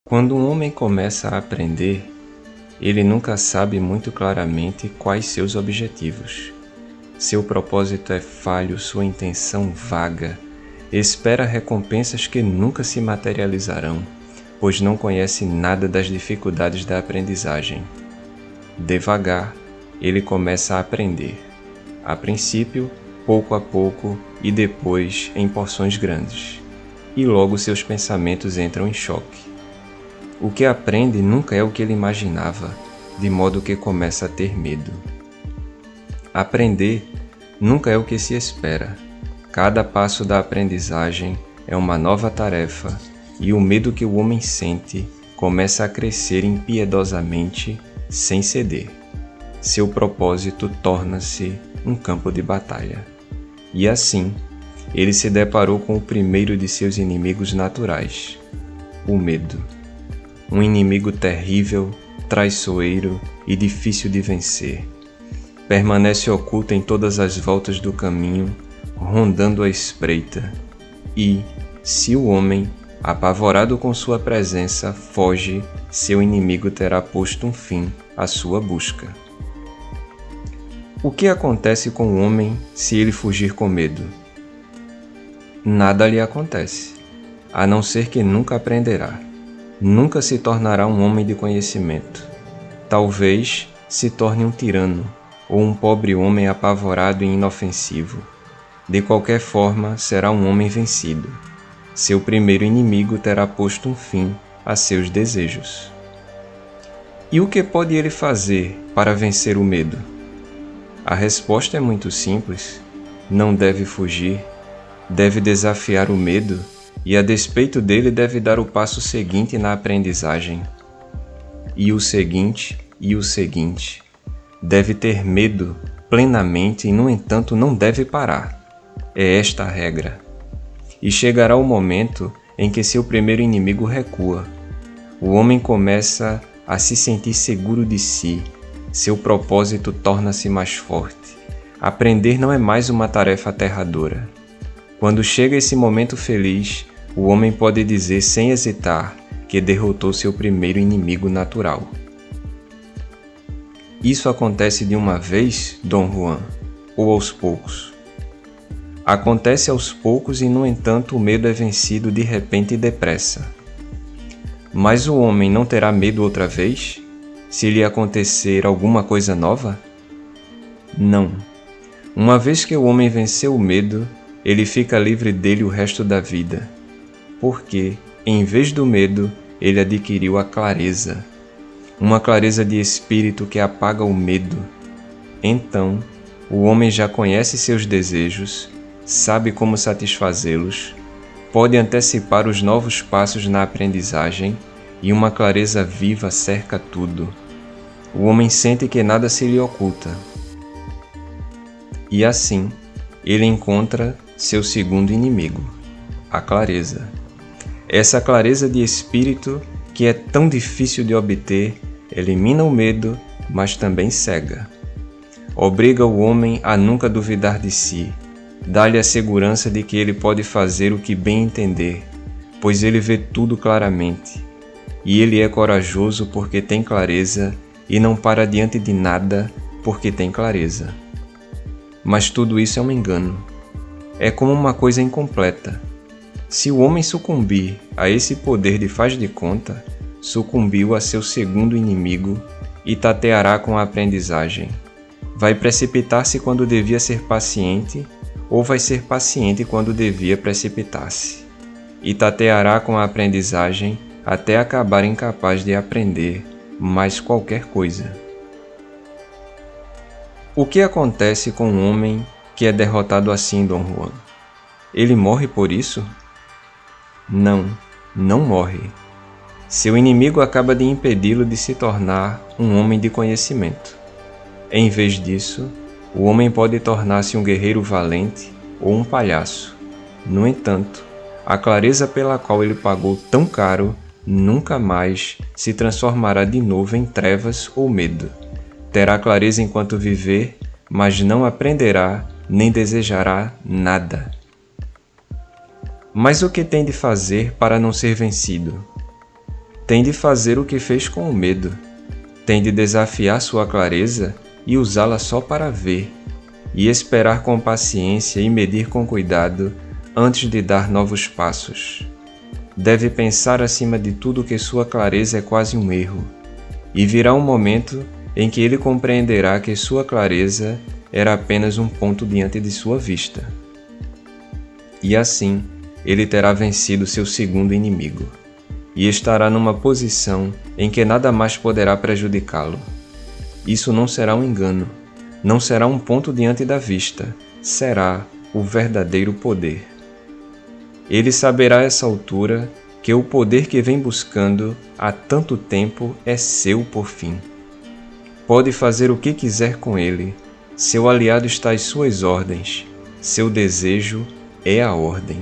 Quando um homem começa a aprender, ele nunca sabe muito claramente quais seus objetivos. Seu propósito é falho, sua intenção vaga. Espera recompensas que nunca se materializarão, pois não conhece nada das dificuldades da aprendizagem. Devagar, ele começa a aprender. A princípio, pouco a pouco e depois em porções grandes. E logo seus pensamentos entram em choque. O que aprende nunca é o que ele imaginava, de modo que começa a ter medo. Aprender nunca é o que se espera. Cada passo da aprendizagem é uma nova tarefa e o medo que o homem sente começa a crescer impiedosamente sem ceder. Seu propósito torna-se um campo de batalha. E assim, ele se deparou com o primeiro de seus inimigos naturais, o medo. Um inimigo terrível, traiçoeiro e difícil de vencer. Permanece oculto em todas as voltas do caminho, rondando a espreita. E, se o homem, apavorado com sua presença, foge, seu inimigo terá posto um fim à sua busca. O que acontece com o homem se ele fugir com medo? Nada lhe acontece, a não ser que nunca aprenderá. Nunca se tornará um homem de conhecimento. Talvez se torne um tirano ou um pobre homem apavorado e inofensivo. De qualquer forma, será um homem vencido. Seu primeiro inimigo terá posto um fim a seus desejos. E o que pode ele fazer para vencer o medo? A resposta é muito simples. Não deve fugir, deve desafiar o medo e, a despeito dele, deve dar o passo seguinte na aprendizagem. E o seguinte, e o seguinte. Deve ter medo plenamente e, no entanto, não deve parar. É esta a regra. E chegará o momento em que seu primeiro inimigo recua. O homem começa a se sentir seguro de si. Seu propósito torna-se mais forte. Aprender não é mais uma tarefa aterradora. Quando chega esse momento feliz, o homem pode dizer sem hesitar que derrotou seu primeiro inimigo natural. Isso acontece de uma vez, Dom Juan, ou aos poucos? Acontece aos poucos e, no entanto, o medo é vencido de repente e depressa. Mas o homem não terá medo outra vez, se lhe acontecer alguma coisa nova? Não. Uma vez que o homem venceu o medo, ele fica livre dele o resto da vida. Porque, em vez do medo, ele adquiriu a clareza. Uma clareza de espírito que apaga o medo. Então, o homem já conhece seus desejos, sabe como satisfazê-los, pode antecipar os novos passos na aprendizagem e uma clareza viva cerca tudo. O homem sente que nada se lhe oculta. E assim, ele encontra seu segundo inimigo, a clareza. Essa clareza de espírito, que é tão difícil de obter, elimina o medo, mas também cega. Obriga o homem a nunca duvidar de si, dá-lhe a segurança de que ele pode fazer o que bem entender, pois ele vê tudo claramente. E ele é corajoso porque tem clareza e não para diante de nada porque tem clareza. Mas tudo isso é um engano. É como uma coisa incompleta. Se o homem sucumbir a esse poder de faz de conta, sucumbiu a seu segundo inimigo e tateará com a aprendizagem. Vai precipitar-se quando devia ser paciente, ou vai ser paciente quando devia precipitar-se. E tateará com a aprendizagem até acabar incapaz de aprender mais qualquer coisa. O que acontece com um homem que é derrotado assim, Dom Juan? Ele morre por isso? Não, não morre. Seu inimigo acaba de impedi-lo de se tornar um homem de conhecimento. Em vez disso, o homem pode tornar-se um guerreiro valente ou um palhaço. No entanto, a clareza pela qual ele pagou tão caro nunca mais se transformará de novo em trevas ou medo. Terá clareza enquanto viver, mas não aprenderá nem desejará nada. Mas o que tem de fazer para não ser vencido? tem de fazer o que fez com o medo, tem de desafiar sua clareza e usá-la só para ver, e esperar com paciência e medir com cuidado antes de dar novos passos. Deve pensar acima de tudo que sua clareza é quase um erro, e virá um momento em que ele compreenderá que sua clareza era apenas um ponto diante de sua vista. E assim, ele terá vencido seu segundo inimigo, e estará numa posição em que nada mais poderá prejudicá-lo. Isso não será um engano, não será um ponto diante da vista, será o verdadeiro poder. Ele saberá a essa altura que o poder que vem buscando há tanto tempo é seu por fim. Pode fazer o que quiser com ele, seu aliado está às suas ordens, seu desejo é a ordem.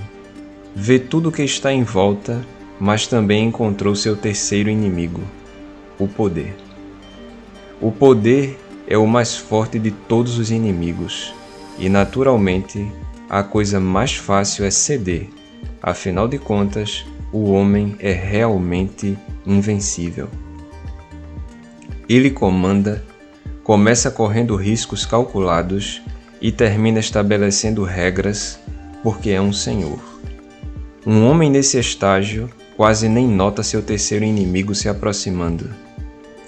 Vê tudo o que está em volta, mas também encontrou seu terceiro inimigo, o poder. O poder é o mais forte de todos os inimigos, e naturalmente a coisa mais fácil é ceder. Afinal de contas, o homem é realmente invencível. Ele comanda, começa correndo riscos calculados e termina estabelecendo regras porque é um senhor. Um homem nesse estágio quase nem nota seu terceiro inimigo se aproximando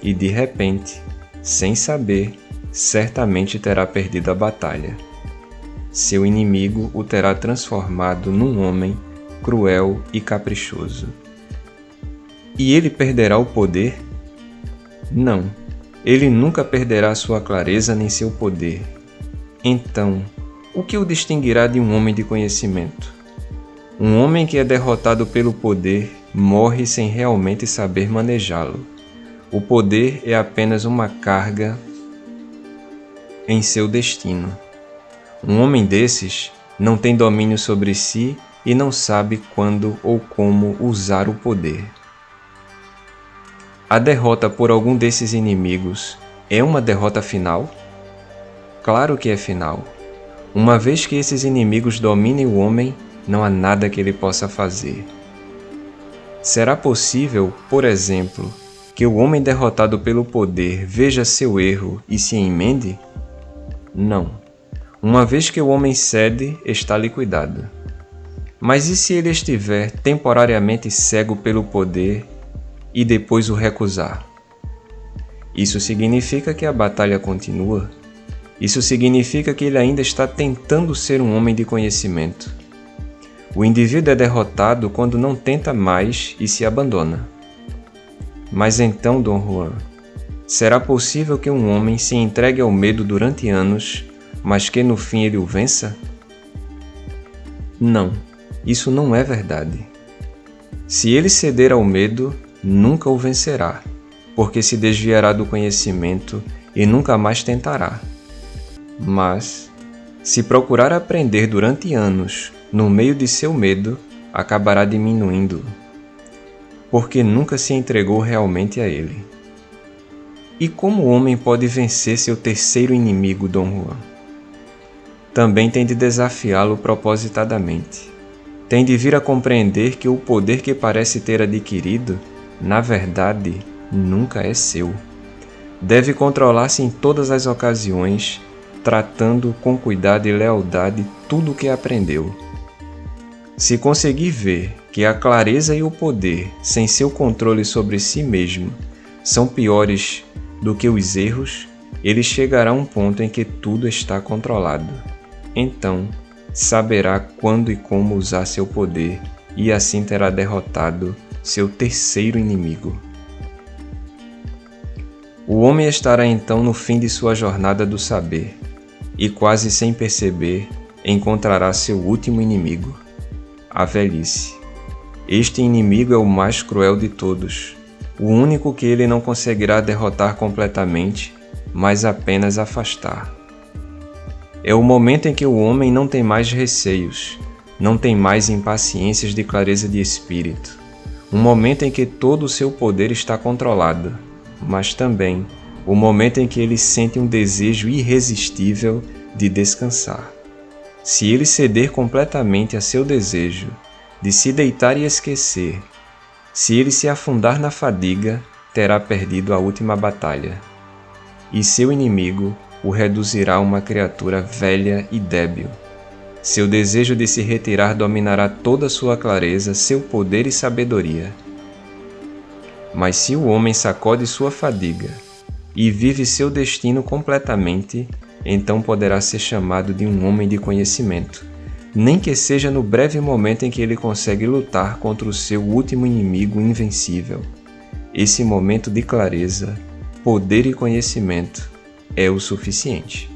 e, de repente, sem saber, certamente terá perdido a batalha. Seu inimigo o terá transformado num homem cruel e caprichoso. E ele perderá o poder? Não, ele nunca perderá sua clareza nem seu poder. Então, o que o distinguirá de um homem de conhecimento? Um homem que é derrotado pelo poder morre sem realmente saber manejá-lo. O poder é apenas uma carga em seu destino. Um homem desses não tem domínio sobre si e não sabe quando ou como usar o poder. A derrota por algum desses inimigos é uma derrota final? Claro que é final. Uma vez que esses inimigos dominem o homem, não há nada que ele possa fazer. Será possível, por exemplo, que o homem derrotado pelo poder veja seu erro e se emende? Não. Uma vez que o homem cede, está liquidado. Mas e se ele estiver temporariamente cego pelo poder e depois o recusar? Isso significa que a batalha continua. Isso significa que ele ainda está tentando ser um homem de conhecimento. O indivíduo é derrotado quando não tenta mais e se abandona. Mas então, Dom Juan, será possível que um homem se entregue ao medo durante anos, mas que no fim ele o vença? Não, isso não é verdade. Se ele ceder ao medo, nunca o vencerá, porque se desviará do conhecimento e nunca mais tentará. Mas, se procurar aprender durante anos, no meio de seu medo, acabará diminuindo, porque nunca se entregou realmente a ele. E como o homem pode vencer seu terceiro inimigo, Dom Juan? Também tem de desafiá-lo propositadamente. Tem de vir a compreender que o poder que parece ter adquirido, na verdade, nunca é seu. Deve controlar-se em todas as ocasiões, tratando com cuidado e lealdade tudo o que aprendeu. Se conseguir ver que a clareza e o poder, sem seu controle sobre si mesmo, são piores do que os erros, ele chegará a um ponto em que tudo está controlado. Então, saberá quando e como usar seu poder e assim terá derrotado seu terceiro inimigo. O homem estará então no fim de sua jornada do saber e, quase sem perceber, encontrará seu último inimigo, a velhice. Este inimigo é o mais cruel de todos, o único que ele não conseguirá derrotar completamente, mas apenas afastar. É o momento em que o homem não tem mais receios, não tem mais impaciências de clareza de espírito, um momento em que todo o seu poder está controlado, mas também o momento em que ele sente um desejo irresistível de descansar. Se ele ceder completamente a seu desejo de se deitar e esquecer, Se ele se afundar na fadiga, terá perdido a última batalha. E seu inimigo o reduzirá a uma criatura velha e débil. Seu desejo de se retirar dominará toda sua clareza, seu poder e sabedoria. Mas se o homem sacode sua fadiga e vive seu destino completamente, então poderá ser chamado de um homem de conhecimento, nem que seja no breve momento em que ele consegue lutar contra o seu último inimigo invencível. Esse momento de clareza, poder e conhecimento é o suficiente.